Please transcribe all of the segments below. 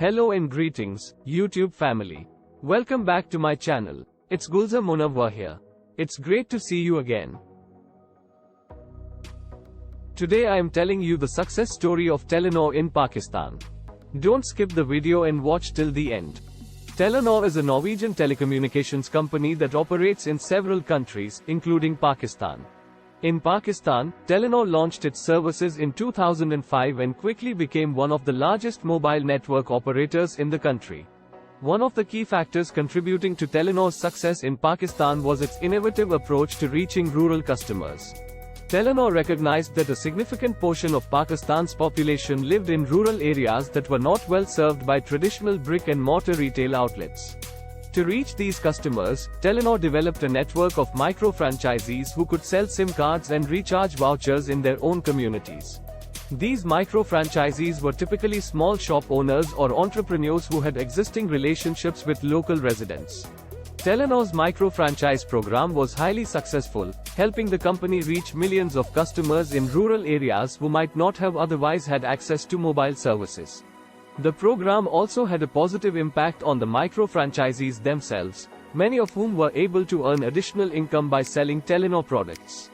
Hello and greetings, YouTube family. Welcome back to my channel. It's Gulzar Munawwar here. It's great to see you again. Today I am telling you the success story of Telenor in Pakistan. Don't skip the video and watch till the end. Telenor is a Norwegian telecommunications company that operates in several countries, including Pakistan. In Pakistan, Telenor launched its services in 2005 and quickly became one of the largest mobile network operators in the country. One of the key factors contributing to Telenor's success in Pakistan was its innovative approach to reaching rural customers. Telenor recognized that a significant portion of Pakistan's population lived in rural areas that were not well served by traditional brick-and-mortar retail outlets. To reach these customers, Telenor developed a network of micro-franchisees who could sell SIM cards and recharge vouchers in their own communities. These micro-franchisees were typically small shop owners or entrepreneurs who had existing relationships with local residents. Telenor's micro-franchise program was highly successful, helping the company reach millions of customers in rural areas who might not have otherwise had access to mobile services. The program also had a positive impact on the micro-franchisees themselves, many of whom were able to earn additional income by selling Telenor products.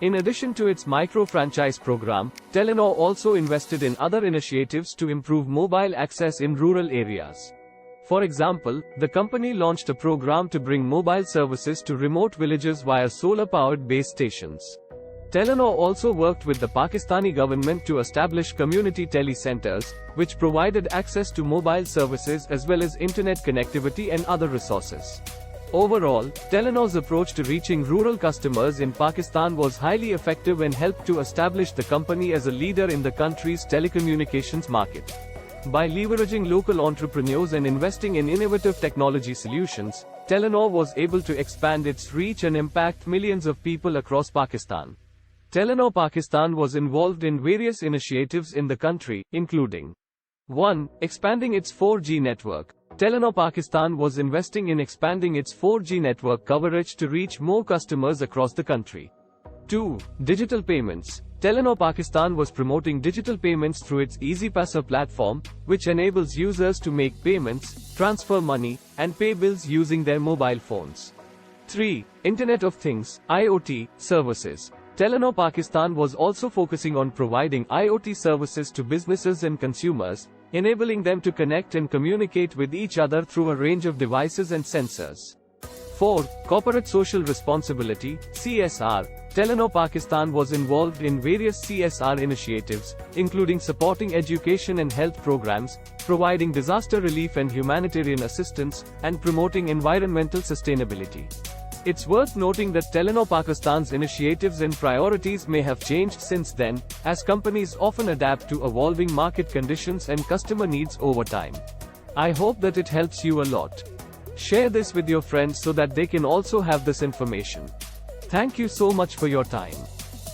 In addition to its micro-franchise program, Telenor also invested in other initiatives to improve mobile access in rural areas. For example, the company launched a program to bring mobile services to remote villages via solar-powered base stations. Telenor also worked with the Pakistani government to establish community tele-centers, which provided access to mobile services as well as internet connectivity and other resources. Overall, Telenor's approach to reaching rural customers in Pakistan was highly effective and helped to establish the company as a leader in the country's telecommunications market. By leveraging local entrepreneurs and investing in innovative technology solutions, Telenor was able to expand its reach and impact millions of people across Pakistan. Telenor Pakistan was involved in various initiatives in the country, including 1. Expanding its 4G network. Telenor Pakistan was investing in expanding its 4G network coverage to reach more customers across the country. 2. Digital payments. Telenor Pakistan was promoting digital payments through its EasyPaisa platform, which enables users to make payments, transfer money, and pay bills using their mobile phones. 3. Internet of Things, IoT, services. Telenor Pakistan was also focusing on providing IoT services to businesses and consumers, enabling them to connect and communicate with each other through a range of devices and sensors. 4. Corporate Social Responsibility, CSR. Telenor Pakistan was involved in various CSR initiatives, including supporting education and health programs, providing disaster relief and humanitarian assistance, and promoting environmental sustainability. It's worth noting that Telenor Pakistan's initiatives and priorities may have changed since then, as companies often adapt to evolving market conditions and customer needs over time. I hope that it helps you a lot. Share this with your friends so that they can also have this information. Thank you so much for your time.